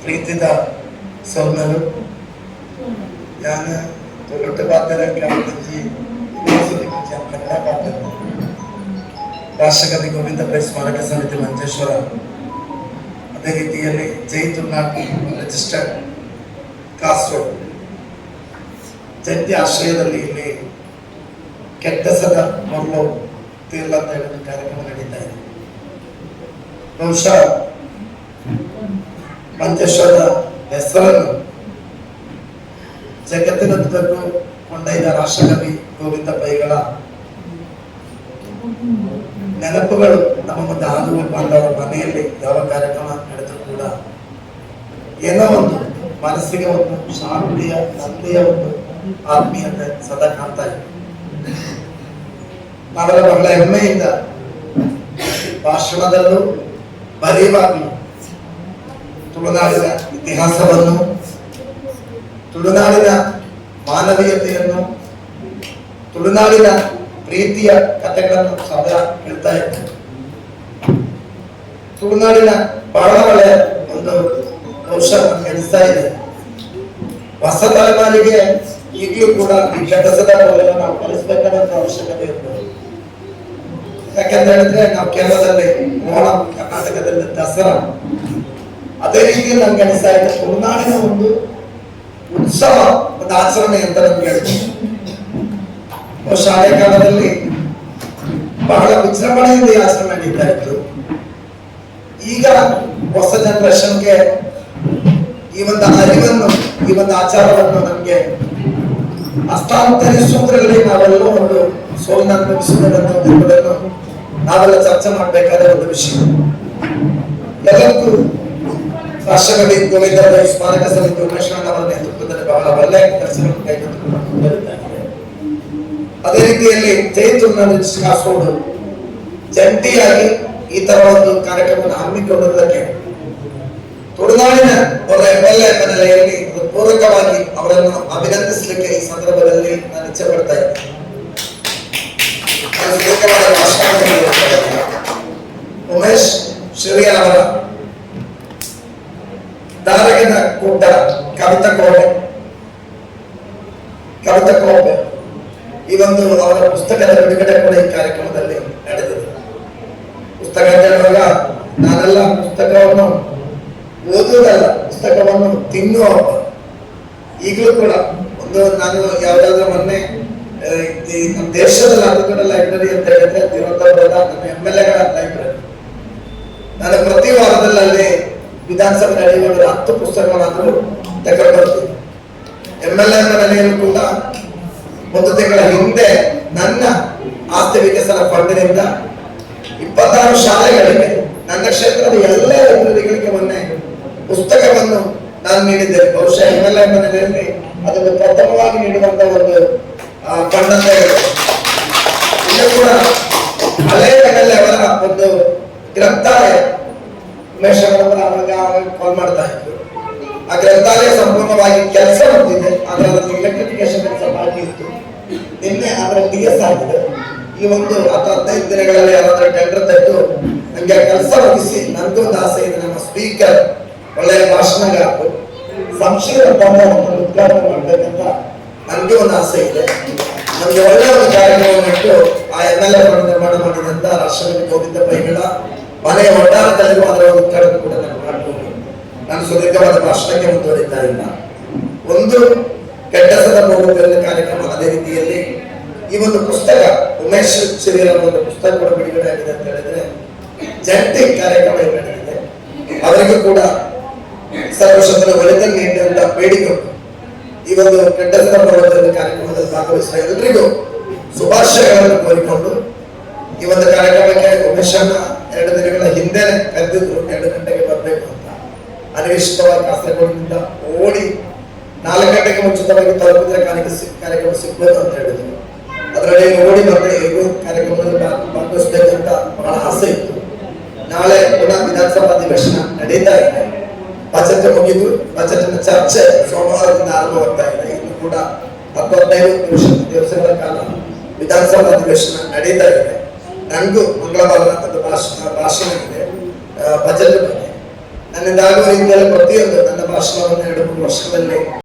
ಪ್ರೀತಿದ ಸೌಮ್ಯರು ഞാൻ തൊഴിലോട്ട് പാത്രമൊക്കെ ಕನ್ನಡ ಪಾತ್ರ ರಾಷ್ಟ್ರಕವಿ ಗೋವಿಂದ ಪೈ ಸ್ಮಾರಕ ಸಮಿತಿ ಮಂಜೇಶ್ವರ, ಅದೇ ರೀತಿಯಲ್ಲಿ ಜೈ ತುರ್ನಾಡ್ ರಿಜಿಸ್ಟರ್ಡ್ ಕಾಸರಗೋಡು ಜಂಟಿ ಆಶ್ರಯದಲ್ಲಿ ಇಲ್ಲಿ ಕೆಟ್ಟಸದ ಮೊದಲು ತೀರ್ಲ ಅಂತ ಹೇಳಿದ ಕಾರ್ಯಕ್ರಮ ನಡೀತಾ ಇದೆ. ಬಹುಶಃ ಮಂಜೇಶ್ವರದ ಹೆಸರನ್ನು ಜಗತ್ತಿನುದ್ದಕ್ಕೂ ಕೊಂಡೊಯ್ದ ರಾಷ್ಟ್ರಕವಿ ಗೋವಿಂದ ಪೈಗಳ ನೆನಪುಗಳು ನಮ್ಮ ಮುಂದೆ ಹಾದು ಬಾಂಧವರ ಮನೆಯಲ್ಲಿ ಯಾವ ಕಾರ್ಯಕ್ರಮ ನಡೆದರೂ ಕೂಡ ಏನೋ ಒಂದು ಮನಸ್ಸಿಗೆ ಒಂದು ಶಾಂತಿಯ ನಂದಿಯ ಒಂದು ಆತ್ಮೀಯತೆ ಸದಾ ಕಾಣ್ತಾ ಇದೆ. ನಾವೆಲ್ಲ ಬಹಳ ಹೆಮ್ಮೆಯಿಂದ ಭಾಷಣದಲ್ಲೂ ಬರೆಯುವಾಗಲೂ ತುಳುನಾಡಿನ ಇತಿಹಾಸವನ್ನು, ತುಳುನಾಡಿನ ಮಾನವೀಯತೆಯನ್ನು, ತುಳುನಾಡಿನ ಪ್ರೀತಿಯ ಕಥೆಗಳನ್ನು ಸದಾ ಹೇಳ್ತಾ ಇದ್ದೇವೆ. ತುಳುನಾಡಿನ ಬಹಳ ಒಳ್ಳೆಯ ಒಂದು ಔಷಧ ಎನಿಸ್ತಾ ಇದೆ. ಹೊಸ ತಲೆಮಾರಿಗೆ ಈಗಲೂ ಕೂಡ ಈ ಕೆಲಸದ ಮೌಲ್ಯ ನಾವು ಕಲಿಸಬೇಕಾದಂತ ಅವಶ್ಯಕತೆ ಇರ್ತದೆ. ಯಾಕೆಂತ ಹೇಳಿದ್ರೆ ನಾವು ಕೇರಳದಲ್ಲಿ ಓಣಂ, ಕರ್ನಾಟಕದಲ್ಲಿ ದಸರಾ, ಅದೇ ರೀತಿ ನಮ್ಗೆ ಅನಿಸ್ತಾ ಇದೆ ತುಳುನಾಡಿನ ಒಂದು ಉತ್ಸವ, ಒಂದು ಆಚರಣೆ ಅಂತ ನಮ್ಗೆ ಹೇಳ್ತೀವಿ. ಶಾಲೆ ಕಾಲದಲ್ಲಿ ಬಹಳ ವಿಜೃಂಭಣೆಯಿಂದ ಈ ಆಚರಣೆ ನಡೀತಾ ಇತ್ತು. ಈಗ ಹೊಸ ಜನರೇಷನ್ಗೆ ಈ ಒಂದು ಅರಿವನ್ನು, ಈ ಒಂದು ಆಚಾರವನ್ನು ನಮ್ಗೆ ಹಸ್ತಾಂತರಿಸುವುದರಲ್ಲಿ ನಾವೆಲ್ಲ ಒಂದು ಸೋಲನ್ನು ಅನುಭವಿಸುವುದನ್ನು ನಾವೆಲ್ಲ ಚರ್ಚೆ ಮಾಡಬೇಕಾದ ಒಂದು ವಿಷಯ. ಎಲ್ಲರಿಗೂ ರಾಷ್ಟ್ರಕವಿ ಗೋವಿಂದ ಪೈ ಸ್ಮಾರಕ ಸಮಿತಿ ಉಮೇಶ್ವರನವರ ನೇತೃತ್ವದಲ್ಲಿ ಬಹಳ ಒಳ್ಳೆಯ ಕೆಲಸಗಳನ್ನು ಕೈಗೊಂಡಿದ್ದಾರೆ. ಅದೇ ರೀತಿಯಲ್ಲಿ ಜೈ ತುರ್ನಾಡ್ ಕಾಸರಗೋಡು ಜಂಟಿಯಾಗಿ ಈ ತರ ಒಂದು ಕಾರ್ಯಕ್ರಮವನ್ನು ಹಮ್ಮಿಕೊಂಡಿದ್ದಕ್ಕೆ ತುಳುನಾಡಿನ ಅವರ MLA ಮನೆಯಲ್ಲಿ ಪೂರಕವಾಗಿ ಅವರನ್ನು ಅಭಿನಂದಿಸಲಿಕ್ಕೆ ಈ ಸಂದರ್ಭದಲ್ಲಿ ನಾನು ಇಚ್ಛೆ ಪಡ್ತಾ ಇದ್ದೇನೆ. ಉಮೇಶ್ ಶಿರಿಯ ಅವರ ದಾರಗಿನ ಕೂಟ ಕವಿತಾ ಕೋಪೆ ಈ ಒಂದು ಅವರ ಪುಸ್ತಕದ ಬಿಡುಗಡೆ ಕೂಡ ಈ ಕಾರ್ಯಕ್ರಮದಲ್ಲಿ ನಡೆದಿದೆ. ಪುಸ್ತಕ ಅಂತ ಹೇಳುವಾಗ ನಾನೆಲ್ಲ ಪುಸ್ತಕವನ್ನು ಓದುವುದಲ್ಲ, ಪುಸ್ತಕವನ್ನು ತಿನ್ನುವ. ಈಗಲೂ ಕೂಡ ಒಂದು ನಾನು ಯಾವ್ದಾದ್ರು ಮೊನ್ನೆ ನಮ್ಮ ದೇಶದಲ್ಲಿ ಅತಿದೊಡ್ಡ ಲೈಬ್ರರಿ ಅಂತ ಹೇಳಿದ್ರೆ ತಿರುವನಂತಪುರದ ನಮ್ಮ MLA ಗಳ ಲೈಬ್ರರಿ. ನಾನು ಪ್ರತಿ ವಾರದಲ್ಲಿ ಅಲ್ಲಿ ವಿಧಾನಸಭೆ ನಡೆಯುವ 10 ಪುಸ್ತಕಗಳಾದ್ರೂ ತಗೊಂಡು ಬರ್ತೀನಿ. MLA ಮನೆಯಲ್ಲೂ ಕೂಡ ಒಂದು ತಿಂಗಳ ಹಿಂದೆ ನನ್ನ ಆಸ್ತಿ ವಿಕಸನ ಫಂಡಿನಿಂದ 26 ಶಾಲೆಗಳಿಗೆ, ನನ್ನ ಕ್ಷೇತ್ರದ ಎಲ್ಲ ಲೈಬ್ರರಿಗಳಿಗೆ ಮೊನ್ನೆ ಪುಸ್ತಕವನ್ನು ನಾನು ನೀಡಿದ್ದೇನೆ. ಬಹುಶಃ MLA ಮನೆಯಲ್ಲಿ ಅದನ್ನು ಪ್ರಥಮವಾಗಿ ನೀಡುವಂತ ಒಂದು ಫಂಡ್ ಅಂತ ಹೇಳಿದೆ. ಇಲ್ಲೂ ಕೂಡ ಹಳೆಯ ಅವರ ಒಂದು ಗ್ರಂಥಾಲಯ ಉಮೇಶ್ ಅವರ ಕಾಲ್ ಮಾಡ್ತಾ ಇದ್ರು. ಆ ಗ್ರಂಥಾಲಯ ಸಂಪೂರ್ಣವಾಗಿ ಕೆಲಸ ಮಾಡ್ತಿದೆ, ಆದ್ರೆ ಅದನ್ನು ಎಲೆಕ್ಟ್ರಿಫಿಕೇಶನ್ ಕೆಲಸ ಬಾಕಿ ಇತ್ತು. ನಿನ್ನೆ ಅದರ TS ಆಗಿದೆ. ಈ ಒಂದು 15 ದಿನಗಳಲ್ಲಿ ಯಾರಾದ್ರೂ ಟೆಂಡರ್ ತೆಗೆದು ನಂಗೆ ಕೆಲಸ ಒದಗಿಸಿ, ನನಗೂ ಒಂದು ಆಸೆ ಇದೆ, ನಮ್ಮ ಸ್ಪೀಕರ್ ಒಳ್ಳೆಯ ಭಾಷಣಗಾರರು ಸಂಶಯ ಉದ್ಘಾಟನೆ ಮಾಡ್ಬೇಕಂತ ನನಗೆ ಒಂದು ಆಸೆ ಇದೆ. ನಮ್ಗೆ ಒಳ್ಳೆಯ ಒಂದು ಕಾರ್ಯಕ್ರಮವನ್ನು ಇಟ್ಟು ಆ MLA ನಿರ್ಮಾಣ ಮಾಡಿದಂತ ರಾಷ್ಟ್ರಕವಿ ಗೋವಿಂದ ಪೈಗಳ ಮನೆಯ ಒಡ್ಡಾರದಲ್ಲಿರುವ ಅದರ ಉದ್ಘಾಟನೆ ಕೂಡ ನಾನು ಮಾಡ್ಕೊಂಡು ನಾನು ಸುದೀರ್ಘವಾದ ಭಾಷಣಕ್ಕೆ ಮುಂದುವರಿತಾ ಇಲ್ಲ. ಒಂದು ಕೆಟ್ಟಸದ ಪ್ರವೃತ್ತಿಯ ಕಾರ್ಯಕ್ರಮ, ಅದೇ ರೀತಿಯಲ್ಲಿ ಈ ಒಂದು ಪುಸ್ತಕ ಉಮೇಶ್ ಶಿರಿಯರ ಒಂದು ಪುಸ್ತಕ ಕೂಡ ಬಿಡುಗಡೆ ಆಗಿದೆ ಅಂತ ಹೇಳಿದ್ರೆ ಜಂಟಿ ಕಾರ್ಯಕ್ರಮ ನಡೆದಿದೆ. ಅವರಿಗೂ ಕೂಡ ಸರ್ವಶಕ್ತರ ಒಳಿತನ್ನು ನೀಡುವಂತ ಬೇಡಿಕೆ ಈ ಒಂದು ಕೆಟ್ಟಸದ ಪ್ರವೃತ್ತಿಯ ಕಾರ್ಯಕ್ರಮದಲ್ಲಿ ಭಾಗವಹಿಸಿದ ಎಲ್ಲರಿಗೂ ಶುಭಾಶಯಗಳನ್ನು ಕೋರಿಕೊಂಡು ಈ ಒಂದು ಕಾರ್ಯಕ್ರಮಕ್ಕೆ ಉಮೇಶನ್ನ 2 ದಿನಗಳ ಹಿಂದೆ ಕರೆದಿದ್ರು, 2 ಗಂಟೆಗೆ ಬರಬೇಕು ಅಂತ. ಅನಿಶ್ಚಿತವಾಗಿ ಕಾಸರಗೋಡಿನಿಂದ ಓಡಿ 4 ಗಂಟೆಗೆ ಮುಂಚಿತವಾಗಿ ತಲುಪಿದ್ರೆ ಕಾರ್ಯಕ್ರಮ ಸಿಗ್ಬೋದು ಅಂತ ಹೇಳಿದ್ರು. ಅದರಲ್ಲಿ ಓಡಿ ಬಂದ್ರೆ ಹೇಗೂ ಕಾರ್ಯಕ್ರಮದಲ್ಲಿ ಭಾಗವಹಿಸಬೇಕಂತ ಬಹಳ ಆಸೆ ಇತ್ತು. ನಾಳೆ ಪುನಃ ವಿಧಾನಸಭಾ ಅಧಿವೇಶನ ನಡೀತಾ ಇದೆ. ಬಜೆಟ್ ಮುಗಿದು ಬಜೆಟ್ನ ಚರ್ಚೆ ಸೋಮವಾರದಿಂದ ಆರಂಭವಾಗ್ತಾ ಇದೆ. ಇನ್ನು ಕೂಡ 15 ದಿವಸಗಳ ಕಾಲ ವಿಧಾನಸಭಾ ಅಧಿವೇಶನ ನಡೀತಾ ಇದೆ. ನನಗೂ ಮಂಗಳವಾರ ಭಾಷಣ ಇದೆ ಬಜೆಟ್ ಬಗ್ಗೆ. ನನ್ನಿಂದಾಗುವ ರೀತಿಯಲ್ಲಿ ಪ್ರತಿಯೊಂದು ನನ್ನ ಭಾಷಣವನ್ನು 2-3 ವರ್ಷಗಳಲ್ಲಿ